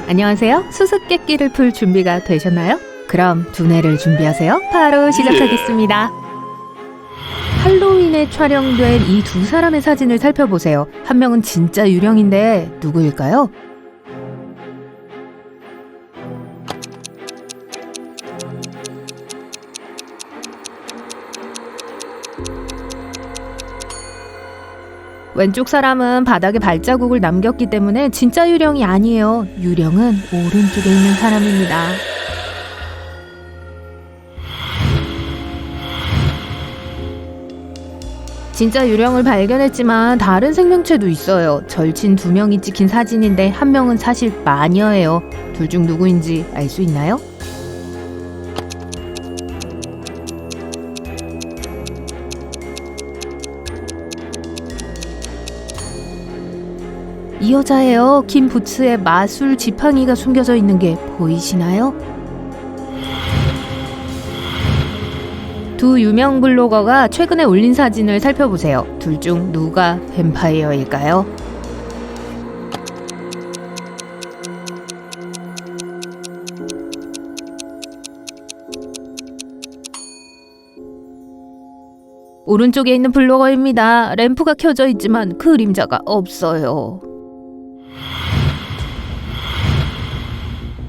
안녕하세요. 수수께끼를 풀 준비가 되셨나요? 그럼 두뇌를 준비하세요. 바로 시작하겠습니다. 할로윈에 촬영된 이 두 사람의 사진을 살펴보세요. 한 명은 진짜 유령인데 누구일까요? 왼쪽 사람은 바닥에 발자국을 남겼기 때문에 진짜 유령이 아니에요. 유령은 오른쪽에 있는 사람입니다. 진짜 유령을 발견했지만 다른 생명체도 있어요. 절친 2명이 찍힌 사진인데 한 명은 사실 마녀예요. 둘 중 누구인지 알 수 있나요? 이 여자예요. 긴 부츠에 마술 지팡이가 숨겨져 있는 게 보이시나요? 두 유명 블로거가 최근에 올린 사진을 살펴보세요. 둘 중 누가 뱀파이어일까요? 오른쪽에 있는 블로거입니다. 램프가 켜져 있지만 그림자가 없어요.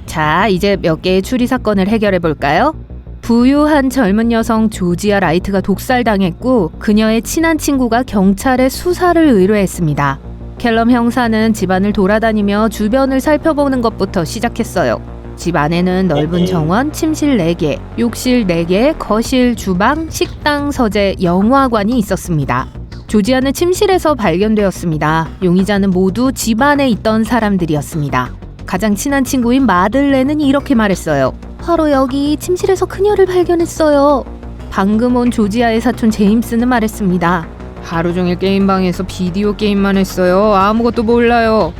자, 이제 몇 개의 추리 사건을 해결해 볼까요? 부유한 젊은 여성 조지아 라이트가 독살당했고 그녀의 친한 친구가 경찰에 수사를 의뢰했습니다. 켈럼 형사는 집안을 돌아다니며 주변을 살펴보는 것부터 시작했어요. 집 안에는 넓은 정원, 침실 4개, 욕실 4개, 거실, 주방, 식당, 서재, 영화관이 있었습니다. 조지아는 침실에서 발견되었습니다. 용의자는 모두 집 안에 있던 사람들이었습니다. 가장 친한 친구인 마들렌은 이렇게 말했어요. 바로 여기 침실에서 그녀를 발견했어요. 방금 온 조지아의 사촌 제임스는 말했습니다. 하루 종일 게임방에서 비디오 게임만 했어요. 아무것도 몰라요.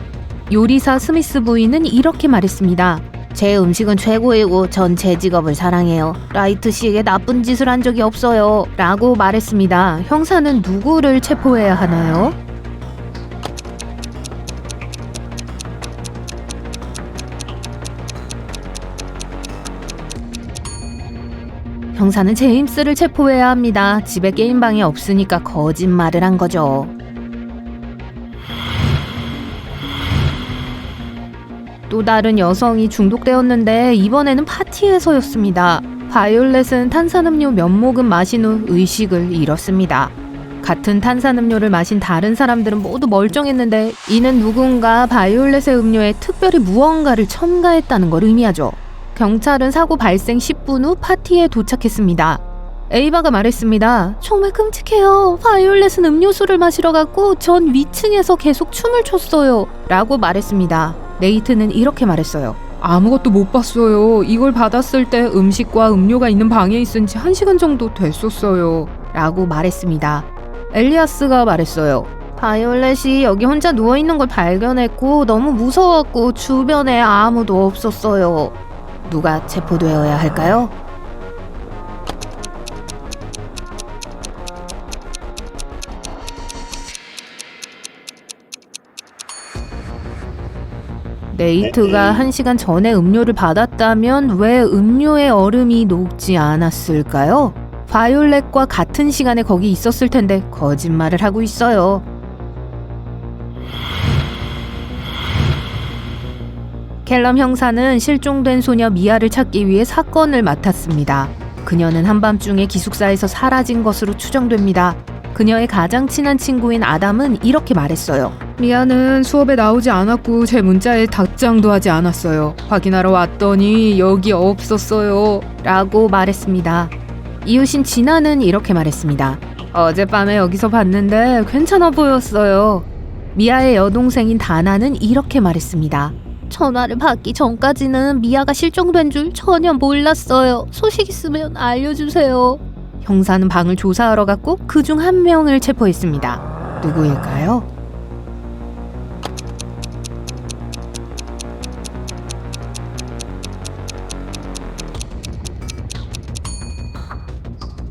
요리사 스미스 부인은 이렇게 말했습니다. 제 음식은 최고이고 전 제 직업을 사랑해요. 라이트 씨에게 나쁜 짓을 한 적이 없어요. 라고 말했습니다. 형사는 누구를 체포해야 하나요? 형사는 제임스를 체포해야 합니다. 집에 게임방이 없으니까 거짓말을 한 거죠. 또 다른 여성이 중독되었는데 이번에는 파티에서였습니다. 바이올렛은 탄산음료 몇 모금 마신 후 의식을 잃었습니다. 같은 탄산음료를 마신 다른 사람들은 모두 멀쩡했는데 이는 누군가 바이올렛의 음료에 특별히 무언가를 첨가했다는 걸 의미하죠. 경찰은 사고 발생 10분 후 파티에 도착했습니다. 에이바가 말했습니다. 정말 끔찍해요. 바이올렛은 음료수를 마시러 갔고 전 위층에서 계속 춤을 췄어요. 라고 말했습니다. 네이트는 이렇게 말했어요. 아무것도 못 봤어요. 이걸 받았을 때 음식과 음료가 있는 방에 있은 지 1시간 정도 됐었어요. 라고 말했습니다. 엘리아스가 말했어요. 바이올렛이 여기 혼자 누워있는 걸 발견했고 너무 무서웠고 주변에 아무도 없었어요. 누가 체포되어야 할까요? 네이트가 1시간 전에 음료를 받았다면 왜 음료의 얼음이 녹지 않았을까요? 바이올렛과 같은 시간에 거기 있었을 텐데 거짓말을 하고 있어요. 켈럼 형사는 실종된 소녀 미아를 찾기 위해 사건을 맡았습니다. 그녀는 한밤중에 기숙사에서 사라진 것으로 추정됩니다. 그녀의 가장 친한 친구인 아담은 이렇게 말했어요. 미아는 수업에 나오지 않았고 제 문자에 답장도 하지 않았어요. 확인하러 왔더니 여기 없었어요. 라고 말했습니다. 이웃인 진아는 이렇게 말했습니다. 어젯밤에 여기서 봤는데 괜찮아 보였어요. 미아의 여동생인 다나는 이렇게 말했습니다. 전화를 받기 전까지는 미아가 실종된 줄 전혀 몰랐어요. 소식 있으면 알려주세요. 형사는 방을 조사하러 갔고 그중 1명을 체포했습니다. 누구일까요?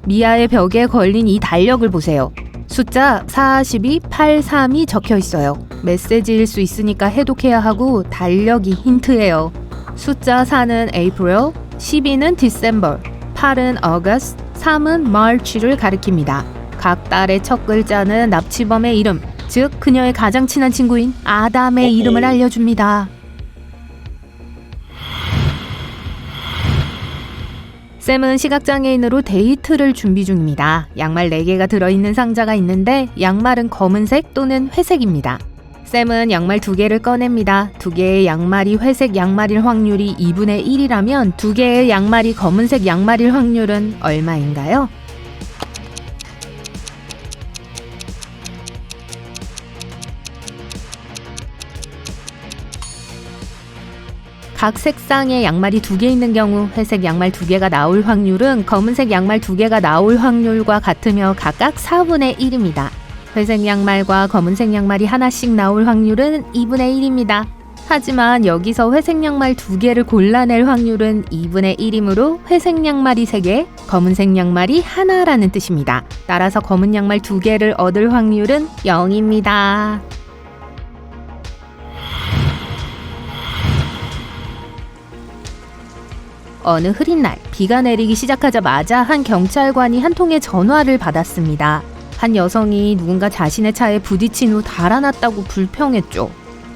미아의 벽에 걸린 이 달력을 보세요. 숫자 4283이 적혀 있어요. 메시지일 수 있으니까 해독해야 하고 달력이 힌트예요. 숫자 4는 April, 12는 December, 8은 August, 3은 March를 가리킵니다. 각 달의 첫 글자는 납치범의 이름, 즉 그녀의 가장 친한 친구인 아담의 이름을 알려줍니다. 샘은 시각장애인으로 데이트를 준비 중입니다. 양말 4개가 들어있는 상자가 있는데 양말은 검은색 또는 회색입니다. 샘은 양말 2개를 꺼냅니다. 2개의 양말이 회색 양말일 확률이 2분의 1이라면 2개의 양말이 검은색 양말일 확률은 얼마인가요? 각 색상의 양말이 2개 있는 경우 회색 양말 2개가 나올 확률은 검은색 양말 2개가 나올 확률과 같으며 각각 4분의 1입니다. 회색 양말과 검은색 양말이 하나씩 나올 확률은 2분의 1입니다. 하지만 여기서 회색 양말 2개를 골라낼 확률은 2분의 1이므로 회색 양말이 3개, 검은색 양말이 하나라는 뜻입니다. 따라서 검은 양말 2개를 얻을 확률은 0입니다. 어느 흐린 날, 비가 내리기 시작하자마자 한 경찰관이 한 통의 전화를 받았습니다. 한 여성이 누군가 자신의 차에 부딪힌 후 달아났다고 불평했죠.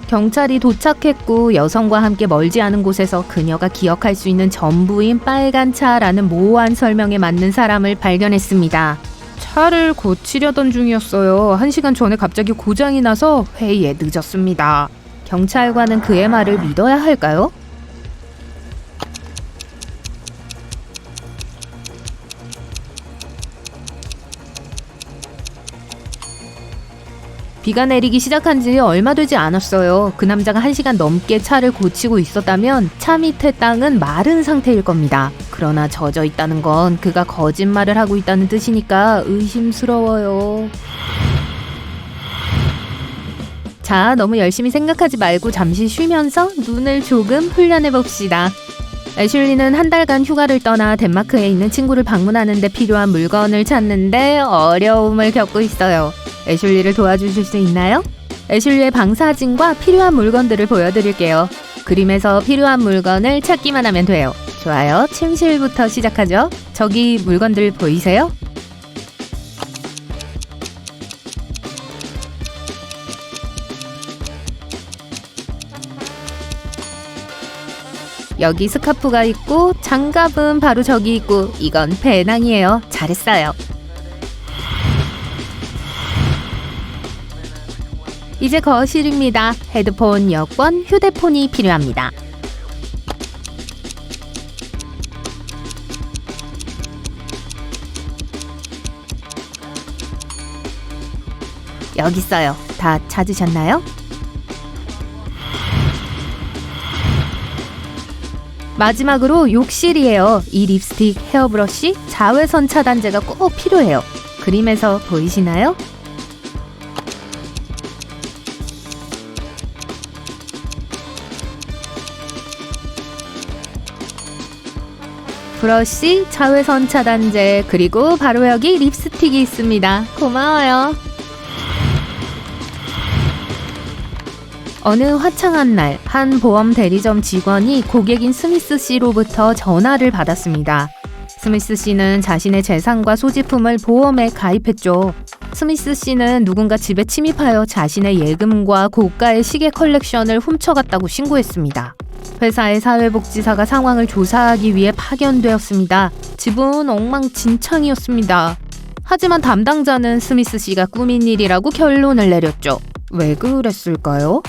경찰이 도착했고 여성과 함께 멀지 않은 곳에서 그녀가 기억할 수 있는 전부인 빨간 차라는 모호한 설명에 맞는 사람을 발견했습니다. 차를 고치려던 중이었어요. 1시간 전에 갑자기 고장이 나서 회의에 늦었습니다. 경찰관은 그의 말을 믿어야 할까요? 비가 내리기 시작한 지 얼마 되지 않았어요. 그 남자가 1시간 넘게 차를 고치고 있었다면 차 밑의 땅은 마른 상태일 겁니다. 그러나 젖어 있다는 건 그가 거짓말을 하고 있다는 뜻이니까 의심스러워요. 자, 너무 열심히 생각하지 말고 잠시 쉬면서 눈을 조금 훈련해 봅시다. 애슐리는 한 달간 휴가를 떠나 덴마크에 있는 친구를 방문하는 데 필요한 물건을 찾는데 어려움을 겪고 있어요. 애슐리를 도와주실 수 있나요? 애슐리의 방사진과 필요한 물건들을 보여드릴게요. 그림에서 필요한 물건을 찾기만 하면 돼요. 좋아요. 침실부터 시작하죠. 저기 물건들 보이세요? 여기 스카프가 있고 장갑은 바로 저기 있고 이건 배낭이에요. 잘했어요. 이제 거실입니다. 헤드폰, 여권, 휴대폰이 필요합니다. 여기 있어요. 다 찾으셨나요? 마지막으로 욕실이에요. 이 립스틱, 헤어브러쉬, 자외선 차단제가 꼭 필요해요. 그림에서 보이시나요? 브러쉬, 자외선 차단제, 그리고 바로 여기 립스틱이 있습니다. 고마워요. 어느 화창한 날, 한 보험 대리점 직원이 고객인 스미스 씨로부터 전화를 받았습니다. 스미스 씨는 자신의 재산과 소지품을 보험에 가입했죠. 스미스 씨는 누군가 집에 침입하여 자신의 예금과 고가의 시계 컬렉션을 훔쳐갔다고 신고했습니다. 회사의 사회복지사가 상황을 조사하기 위해 파견되었습니다. 집은 엉망진창이었습니다. 하지만 담당자는 스미스 씨가 꾸민 일이라고 결론을 내렸죠. 왜 그랬을까요?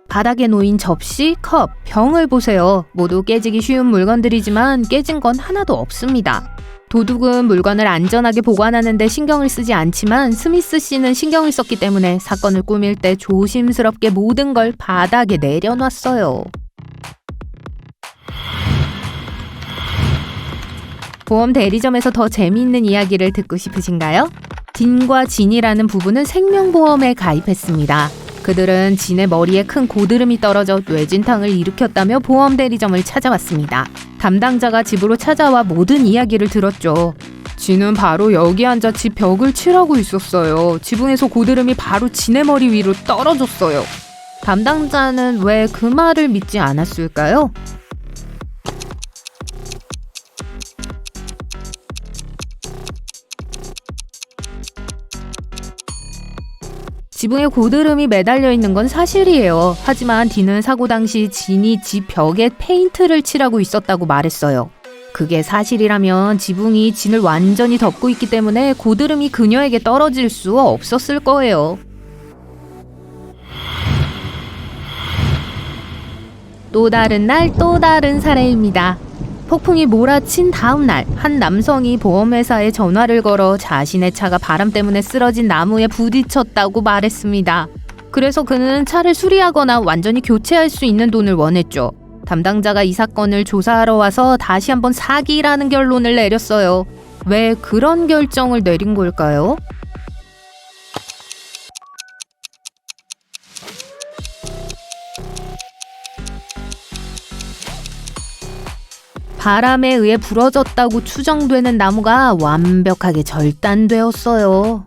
바닥에 놓인 접시, 컵, 병을 보세요. 모두 깨지기 쉬운 물건들이지만 깨진 건 하나도 없습니다. 도둑은 물건을 안전하게 보관하는 데 신경을 쓰지 않지만 스미스 씨는 신경을 썼기 때문에 사건을 꾸밀 때 조심스럽게 모든 걸 바닥에 내려놨어요. 보험 대리점에서 더 재미있는 이야기를 듣고 싶으신가요? 딘과 진이라는 부부는 생명보험에 가입했습니다. 그들은 진의 머리에 큰 고드름이 떨어져 뇌진탕을 일으켰다며 보험 대리점을 찾아왔습니다. 담당자가 집으로 찾아와 모든 이야기를 들었죠. 진은 바로 여기 앉아 집 벽을 칠하고 있었어요. 지붕에서 고드름이 바로 진의 머리 위로 떨어졌어요. 담당자는 왜 그 말을 믿지 않았을까요? 지붕에 고드름이 매달려 있는 건 사실이에요. 하지만 디는 사고 당시 진이 집 벽에 페인트를 칠하고 있었다고 말했어요. 그게 사실이라면 지붕이 진을 완전히 덮고 있기 때문에 고드름이 그녀에게 떨어질 수 없었을 거예요. 또 다른 날 또 다른 사례입니다. 폭풍이 몰아친 다음 날, 한 남성이 보험회사에 전화를 걸어 자신의 차가 바람 때문에 쓰러진 나무에 부딪혔다고 말했습니다. 그래서 그는 차를 수리하거나 완전히 교체할 수 있는 돈을 원했죠. 담당자가 이 사건을 조사하러 와서 다시 한번 사기라는 결론을 내렸어요. 왜 그런 결정을 내린 걸까요? 바람에 의해 부러졌다고 추정되는 나무가 완벽하게 절단되었어요.